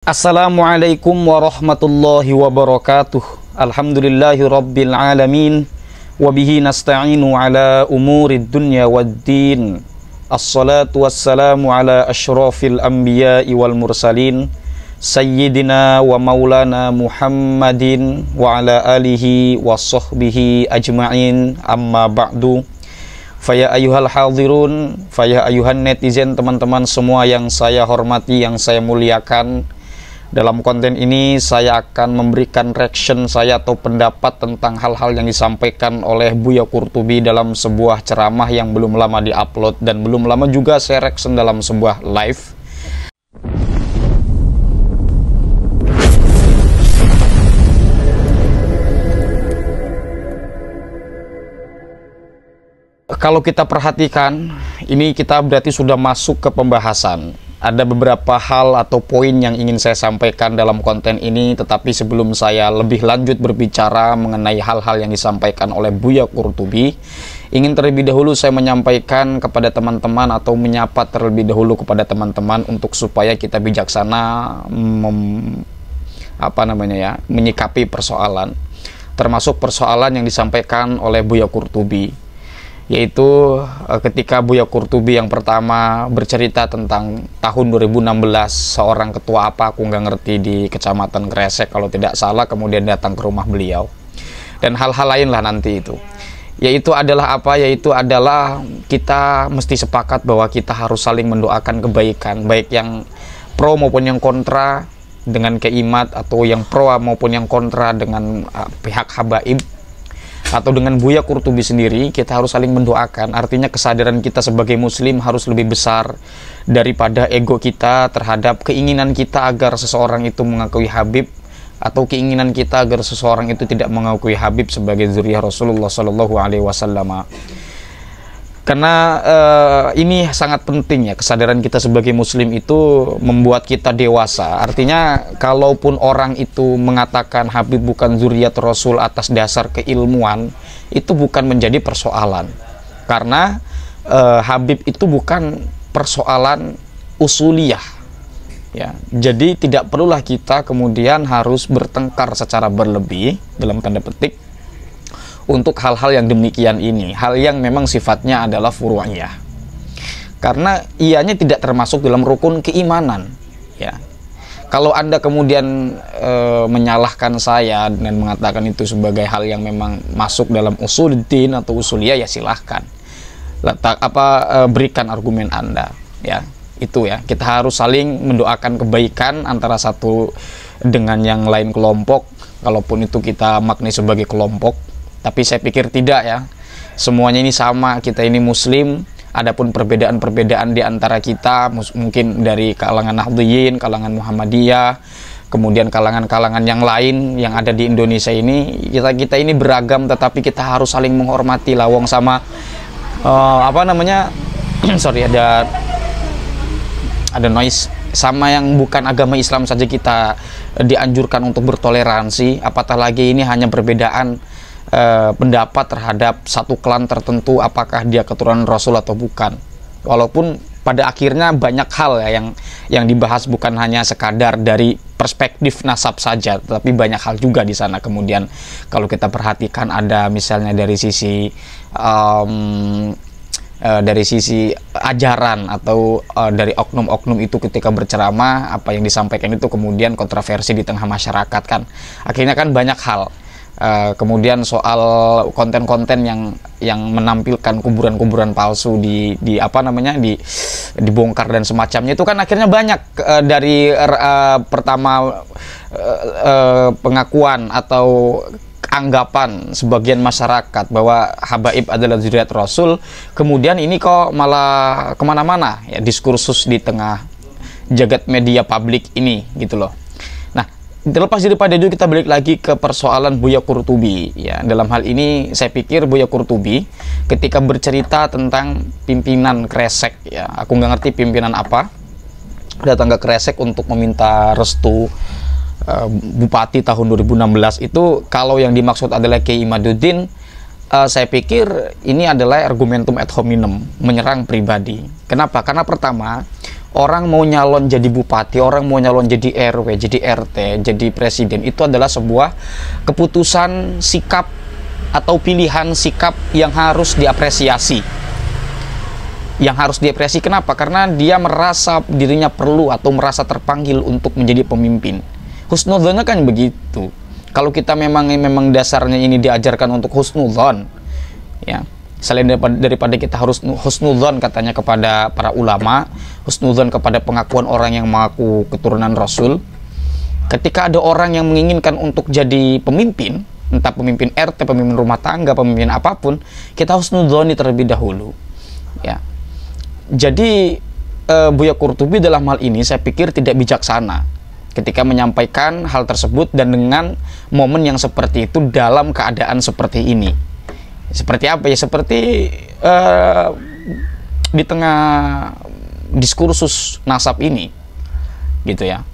Assalamualaikum warahmatullahi wabarakatuh. Alhamdulillahi rabbil alamin. Wabihi nasta'inu ala umurid dunya waddin. Assalatu wassalamu ala ashrafil anbiya'i wal mursalin, Sayyidina wa maulana Muhammadin wa ala alihi wa sahbihi ajma'in. Amma ba'du. Faya ayuhal hadirun, faya ayuhan netizen, teman-teman semua yang saya hormati, yang saya muliakan. Dalam konten ini saya akan memberikan reaction saya atau pendapat tentang hal-hal yang disampaikan oleh Buya Qurtubi dalam sebuah ceramah yang belum lama diupload dan belum lama juga saya reaction dalam sebuah live. Kalau kita perhatikan, ini kita berarti sudah masuk ke pembahasan. Ada beberapa hal atau poin yang ingin saya sampaikan dalam konten ini, tetapi sebelum saya lebih lanjut berbicara mengenai hal-hal yang disampaikan oleh Buya Qurtubi, ingin terlebih dahulu saya menyampaikan kepada teman-teman atau menyapa terlebih dahulu kepada teman-teman untuk supaya kita bijaksana menyikapi persoalan, termasuk persoalan yang disampaikan oleh Buya Qurtubi. Yaitu ketika Buya Qurtubi yang pertama bercerita tentang tahun 2016, seorang ketua apa aku nggak ngerti di Kecamatan Gresik kalau tidak salah, kemudian datang ke rumah beliau dan hal-hal lain lah nanti itu. Yaitu adalah apa? Yaitu adalah kita mesti sepakat bahwa kita harus saling mendoakan kebaikan, baik yang pro maupun yang kontra dengan Keimat, atau yang pro maupun yang kontra dengan pihak Habaib atau dengan Buya Qurtubi sendiri. Kita harus saling mendoakan. Artinya kesadaran kita sebagai muslim harus lebih besar daripada ego kita terhadap keinginan kita agar seseorang itu mengakui Habib, atau keinginan kita agar seseorang itu tidak mengakui Habib sebagai zuriyah Rasulullah Shallallahu Alaihi Wasallam. Karena ini sangat penting ya, kesadaran kita sebagai muslim itu membuat kita dewasa. Artinya kalaupun orang itu mengatakan Habib bukan zuriat Rasul atas dasar keilmuan, itu bukan menjadi persoalan. Karena Habib itu bukan persoalan usuliyah ya. Jadi tidak perlulah kita kemudian harus bertengkar secara berlebih dalam tanda petik untuk hal-hal yang demikian ini, hal yang memang sifatnya adalah furu'iyah. Karena ianya tidak termasuk dalam rukun keimanan, ya. Kalau Anda kemudian menyalahkan saya dan mengatakan itu sebagai hal yang memang masuk dalam usuluddin atau usuliyah, ya silahkan. Berikan argumen Anda, ya. Itu ya. Kita harus saling mendoakan kebaikan antara satu dengan yang lain kelompok, kalaupun itu kita maknai sebagai kelompok. Tapi saya pikir tidak ya, semuanya ini sama, kita ini muslim. Adapun perbedaan-perbedaan di antara kita mungkin dari kalangan Nahdliyin, kalangan Muhammadiyah, kemudian kalangan-kalangan yang lain yang ada di Indonesia ini, kita ini beragam, tetapi kita harus saling menghormati lawang sama sorry, ada noise. Sama yang bukan agama Islam saja kita dianjurkan untuk bertoleransi, apatah lagi ini hanya perbedaan pendapat terhadap satu klan tertentu, apakah dia keturunan Rasul atau bukan. Walaupun pada akhirnya banyak hal ya yang dibahas, bukan hanya sekadar dari perspektif nasab saja, tetapi banyak hal juga di sana. Kemudian kalau kita perhatikan ada misalnya dari sisi ajaran atau dari oknum-oknum itu ketika berceramah, apa yang disampaikan itu kemudian kontroversi di tengah masyarakat kan. Akhirnya kan banyak hal. Kemudian soal konten-konten yang menampilkan kuburan-kuburan palsu dibongkar dan semacamnya, itu kan akhirnya banyak dari pertama pengakuan atau anggapan sebagian masyarakat bahwa Habaib adalah zuriat Rasul, kemudian ini kok malah kemana-mana ya diskursus di tengah jagat media publik ini gitu loh. Terlepas daripada itu, kita balik lagi ke persoalan Buya Qurtubi ya. Dalam hal ini saya pikir Buya Qurtubi ketika bercerita tentang pimpinan Kresek ya, aku nggak ngerti pimpinan apa, datang ke Kresek untuk meminta restu bupati tahun 2016 itu, kalau yang dimaksud adalah Kiai Imaduddin, saya pikir ini adalah argumentum ad hominem, menyerang pribadi. Kenapa? Karena pertama, orang mau nyalon jadi bupati, orang mau nyalon jadi RW, jadi RT, jadi presiden, itu adalah sebuah keputusan sikap atau pilihan sikap yang harus diapresiasi. Yang harus diapresiasi, kenapa? Karena dia merasa dirinya perlu atau merasa terpanggil untuk menjadi pemimpin. Husnudzonnya kan begitu. Kalau kita memang dasarnya ini diajarkan untuk husnudzon, ya, selain daripada kita harus husnudzon katanya kepada para ulama, husnudzon kepada pengakuan orang yang mengaku keturunan Rasul. Ketika ada orang yang menginginkan untuk jadi pemimpin, entah pemimpin RT, pemimpin rumah tangga, pemimpin apapun, kita husnudzoni terlebih dahulu. Ya. Jadi Buya Qurtubi dalam hal ini saya pikir tidak bijaksana ketika menyampaikan hal tersebut dan dengan momen yang seperti itu dalam keadaan seperti ini. Seperti apa ya? Seperti di tengah diskursus nasab ini, gitu ya.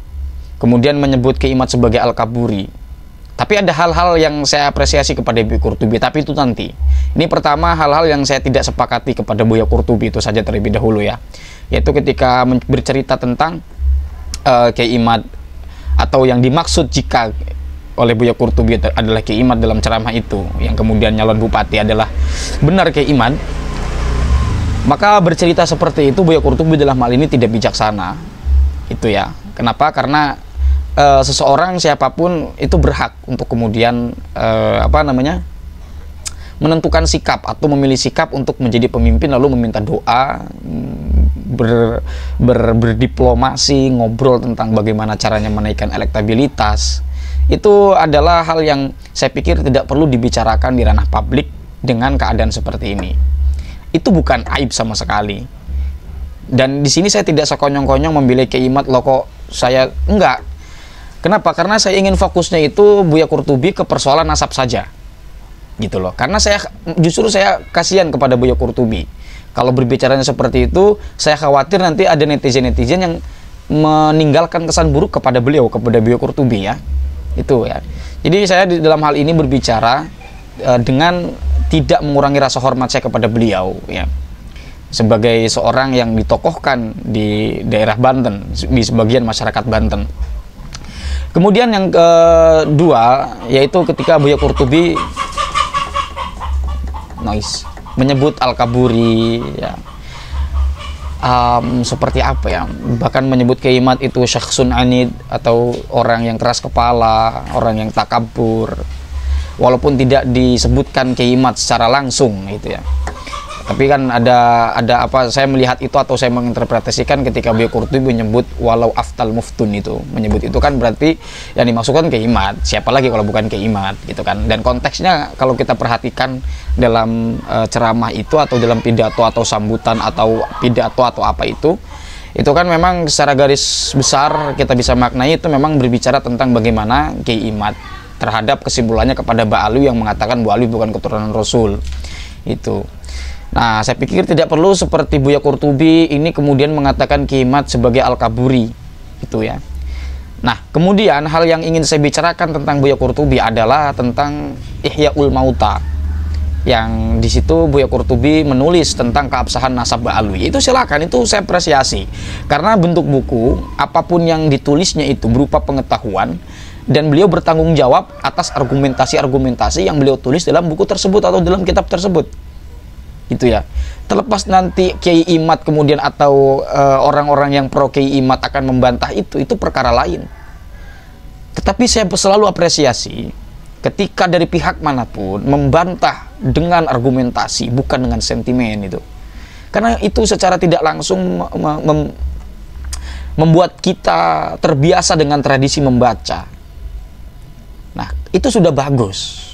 Kemudian menyebut Kiai Imad sebagai Al-Kaburi. Tapi ada hal-hal yang saya apresiasi kepada Buya Qurtubi, tapi itu nanti. Ini pertama hal-hal yang saya tidak sepakati kepada Buya Qurtubi itu saja terlebih dahulu ya. Yaitu ketika bercerita tentang Kiai Imad, atau yang dimaksud jika oleh Buya Qurtubi adalah Kiai Imad dalam ceramah itu, yang kemudian nyalon bupati adalah benar Kiai Imad, maka bercerita seperti itu Buya Qurtubi dalam hal ini tidak bijaksana. Itu ya. Kenapa? Karena seseorang siapapun itu berhak untuk kemudian menentukan sikap atau memilih sikap untuk menjadi pemimpin, lalu meminta doa, berdiplomasi, ngobrol tentang bagaimana caranya menaikkan elektabilitas. Itu adalah hal yang saya pikir tidak perlu dibicarakan di ranah publik dengan keadaan seperti ini. Itu bukan aib sama sekali. Dan di sini saya tidak sekonyong-konyong membela Kiai Imad, loh kok saya enggak. Kenapa? Karena saya ingin fokusnya itu Buya Qurtubi ke persoalan nasab saja. Gitu loh. Karena justru saya kasihan kepada Buya Qurtubi. Kalau berbicaranya seperti itu, saya khawatir nanti ada netizen-netizen yang meninggalkan kesan buruk kepada beliau, kepada Buya Qurtubi ya. Itu ya. Jadi saya dalam hal ini berbicara dengan tidak mengurangi rasa hormat saya kepada beliau ya. Sebagai seorang yang ditokohkan di daerah Banten, di sebagian masyarakat Banten. Kemudian yang kedua yaitu ketika Buya Qurtubi menyebut Al-Kaburi ya. Seperti apa ya, bahkan menyebut Kiai Imad itu syakhsun anid, atau orang yang keras kepala, orang yang takabur, walaupun tidak disebutkan Kiai Imad secara langsung gitu ya. Tapi kan ada apa, saya melihat itu atau saya menginterpretasikan ketika Buya Qurtubi menyebut walau aftal muftun, itu menyebut itu kan berarti yang dimaksudkan Kiai Imad, siapa lagi kalau bukan Kiai Imad gitu kan. Dan konteksnya kalau kita perhatikan dalam ceramah itu atau dalam pidato atau sambutan atau pidato atau apa itu kan memang secara garis besar kita bisa maknai itu memang berbicara tentang bagaimana Kiai Imad terhadap kesimpulannya kepada Mbak Alwi yang mengatakan Bu Alwi bukan keturunan Rasul itu. Nah, saya pikir tidak perlu seperti Buya Qurtubi ini kemudian mengatakan Kiai Imad sebagai Al-Kaburi itu ya. Nah, kemudian hal yang ingin saya bicarakan tentang Buya Qurtubi adalah tentang Ihyaul Mauta. Yang di situ Buya Qurtubi menulis tentang keabsahan nasab Mbak Alwi. Itu silakan, itu saya apresiasi. Karena bentuk buku apapun yang ditulisnya itu berupa pengetahuan, dan beliau bertanggung jawab atas argumentasi-argumentasi yang beliau tulis dalam buku tersebut atau dalam kitab tersebut. Gitu ya. Terlepas nanti Kiai Imad kemudian atau orang-orang yang pro Kiai Imad akan membantah itu perkara lain. Tetapi saya selalu apresiasi ketika dari pihak manapun membantah dengan argumentasi, bukan dengan sentimen itu. Karena itu secara tidak langsung membuat kita terbiasa dengan tradisi membaca. Nah, itu sudah bagus.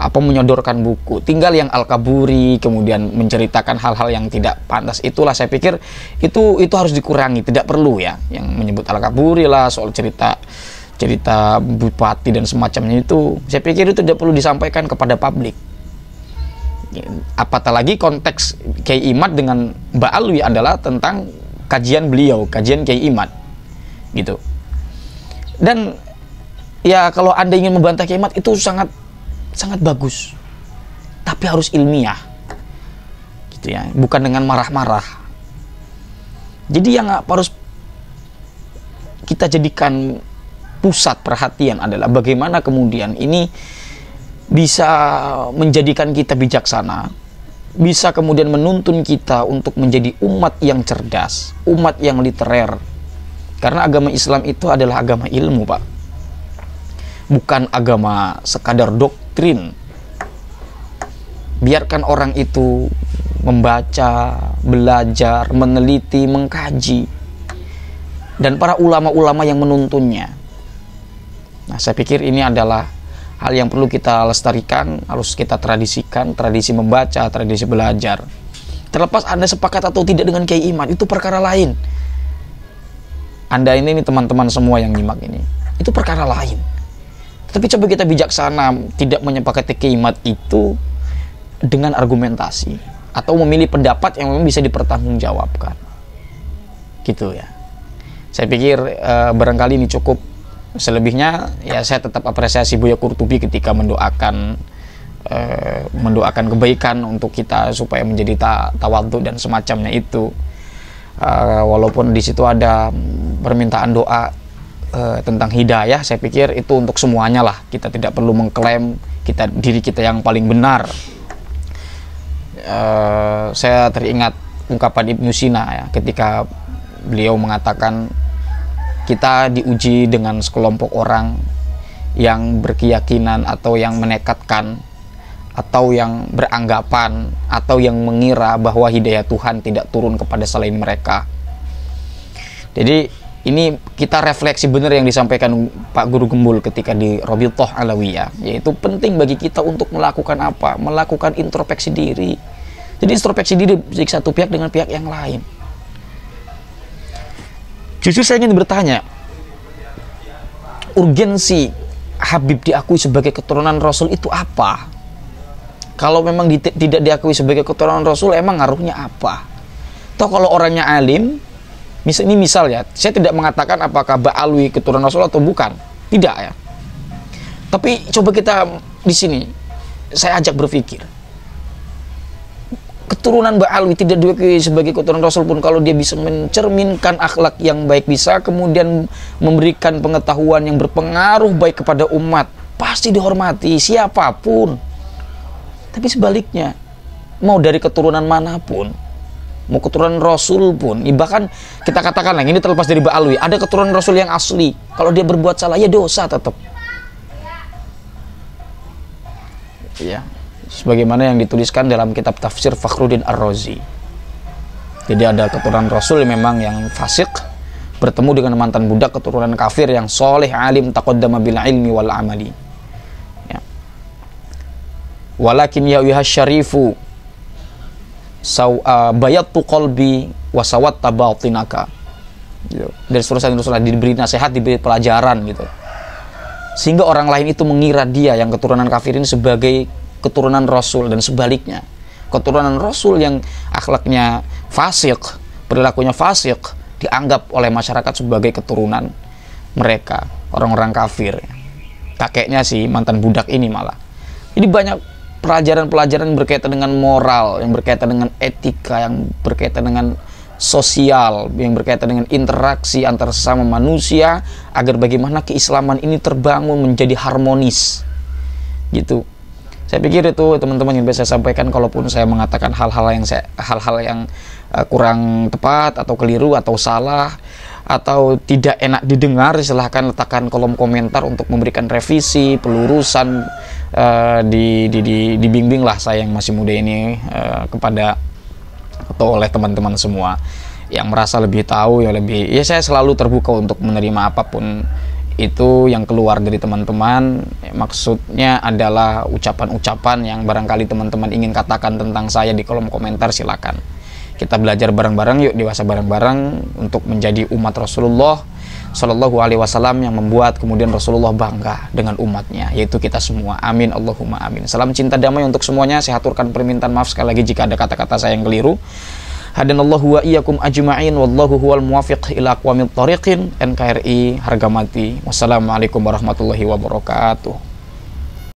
Apa menyodorkan buku, tinggal yang Al-Kaburi kemudian menceritakan hal-hal yang tidak pantas, itulah saya pikir itu harus dikurangi, tidak perlu ya yang menyebut Al-Kaburi lah, soal cerita bupati dan semacamnya itu saya pikir itu tidak perlu disampaikan kepada publik. Apatah lagi konteks Kiai Imad dengan Mbak Alwi adalah tentang kajian beliau, kajian Kiai Imad gitu. Dan ya kalau Anda ingin membantah Kiai Imad itu sangat bagus, tapi harus ilmiah gitu ya, bukan dengan marah-marah Jadi yang harus kita jadikan pusat perhatian adalah bagaimana kemudian ini bisa menjadikan kita bijaksana, bisa kemudian menuntun kita untuk menjadi umat yang cerdas, umat yang literer. Karena agama Islam itu adalah agama ilmu, Pak. Bukan agama sekadar doktrin. Biarkan orang itu membaca, belajar, meneliti, mengkaji, dan para ulama-ulama yang menuntunnya. Nah, saya pikir ini adalah hal yang perlu kita lestarikan, harus kita tradisikan, tradisi membaca, tradisi belajar. Terlepas Anda sepakat atau tidak dengan Kiai Iman, itu perkara lain. Anda ini teman-teman semua yang nyimak ini, itu perkara lain. Tapi coba kita bijaksana, tidak menyepakati Kiai Iman itu dengan argumentasi, atau memilih pendapat yang memang bisa dipertanggungjawabkan. Gitu ya. Saya pikir barangkali ini cukup. Selebihnya ya saya tetap apresiasi Buya Qurtubi ketika mendoakan kebaikan untuk kita supaya menjadi tawadhu dan semacamnya itu. Walaupun di situ ada permintaan doa tentang hidayah, saya pikir itu untuk semuanya lah. Kita tidak perlu mengklaim diri kita yang paling benar. Saya teringat ungkapan Ibnu Sina ya, ketika beliau mengatakan kita diuji dengan sekelompok orang yang berkeyakinan atau yang menekatkan atau yang beranggapan atau yang mengira bahwa hidayah Tuhan tidak turun kepada selain mereka. Jadi ini kita refleksi benar yang disampaikan Pak Guru Gembul ketika di Rabithah Alawiyah, yaitu penting bagi kita untuk melakukan apa? Melakukan introspeksi diri. Jadi introspeksi diri dari satu pihak dengan pihak yang lain. Justru saya ingin bertanya, urgensi Habib diakui sebagai keturunan Rasul itu apa? Kalau memang tidak diakui sebagai keturunan Rasul, emang ngaruhnya apa? Atau kalau orangnya alim, ini misal ya, saya tidak mengatakan apakah Ba'alwi keturunan Rasul atau bukan, tidak ya. Tapi coba kita di sini, saya ajak berpikir. Keturunan Ba'alwi tidak diakui sebagai keturunan Rasul pun, kalau dia bisa mencerminkan akhlak yang baik, bisa kemudian memberikan pengetahuan yang berpengaruh baik kepada umat, pasti dihormati siapapun. Tapi sebaliknya, mau dari keturunan manapun, mau keturunan Rasul pun, bahkan kita katakan lah, ini terlepas dari Ba'alwi, ada keturunan Rasul yang asli, kalau dia berbuat salah ya dosa tetap. Ya, sebagaimana yang dituliskan dalam kitab tafsir Fakhruddin Ar-Razi. Jadi ada keturunan Rasul yang memang yang fasik, bertemu dengan mantan budak keturunan kafir yang soleh, alim, taqaddama bil ilmi wal amali. Ya. Walakin ya wihas syarifu bayattu qalbi wasawat tabatinaka. Gitu. Dari surah diberi nasihat, diberi pelajaran gitu. Sehingga orang lain itu mengira dia yang keturunan kafir ini sebagai keturunan Rasul, dan sebaliknya keturunan Rasul yang akhlaknya fasik, perilakunya fasik, dianggap oleh masyarakat sebagai keturunan mereka, orang-orang kafir. Kakeknya si mantan budak ini malah. Jadi banyak pelajaran-pelajaran yang berkaitan dengan moral, yang berkaitan dengan etika, yang berkaitan dengan sosial, yang berkaitan dengan interaksi antar sesama manusia, agar bagaimana keislaman ini terbangun menjadi harmonis gitu. Saya pikir itu teman-teman yang bisa saya sampaikan. Kalaupun saya mengatakan hal-hal yang kurang tepat atau keliru atau salah atau tidak enak didengar, silahkan letakkan kolom komentar untuk memberikan revisi, pelurusan, dibimbinglah saya yang masih muda ini kepada atau oleh teman-teman semua yang merasa lebih tahu, ya saya selalu terbuka untuk menerima apapun itu yang keluar dari teman-teman. Maksudnya adalah ucapan-ucapan yang barangkali teman-teman ingin katakan tentang saya di kolom komentar, silakan. Kita belajar bareng-bareng yuk, dewasa bareng-bareng untuk menjadi umat Rasulullah Shallallahu Alaihi Wasallam yang membuat kemudian Rasulullah bangga dengan umatnya, yaitu kita semua. Amin Allahumma amin. Salam cinta damai untuk semuanya. Saya aturkan permintaan maaf sekali lagi jika ada kata-kata saya yang keliru. Hadanallahu wa iyyakum ajma'in, wallahu huwal muwaffiq ila aqwamit thoriqin. NKRI harga mati. Wassalamualaikum warahmatullahi wabarakatuh.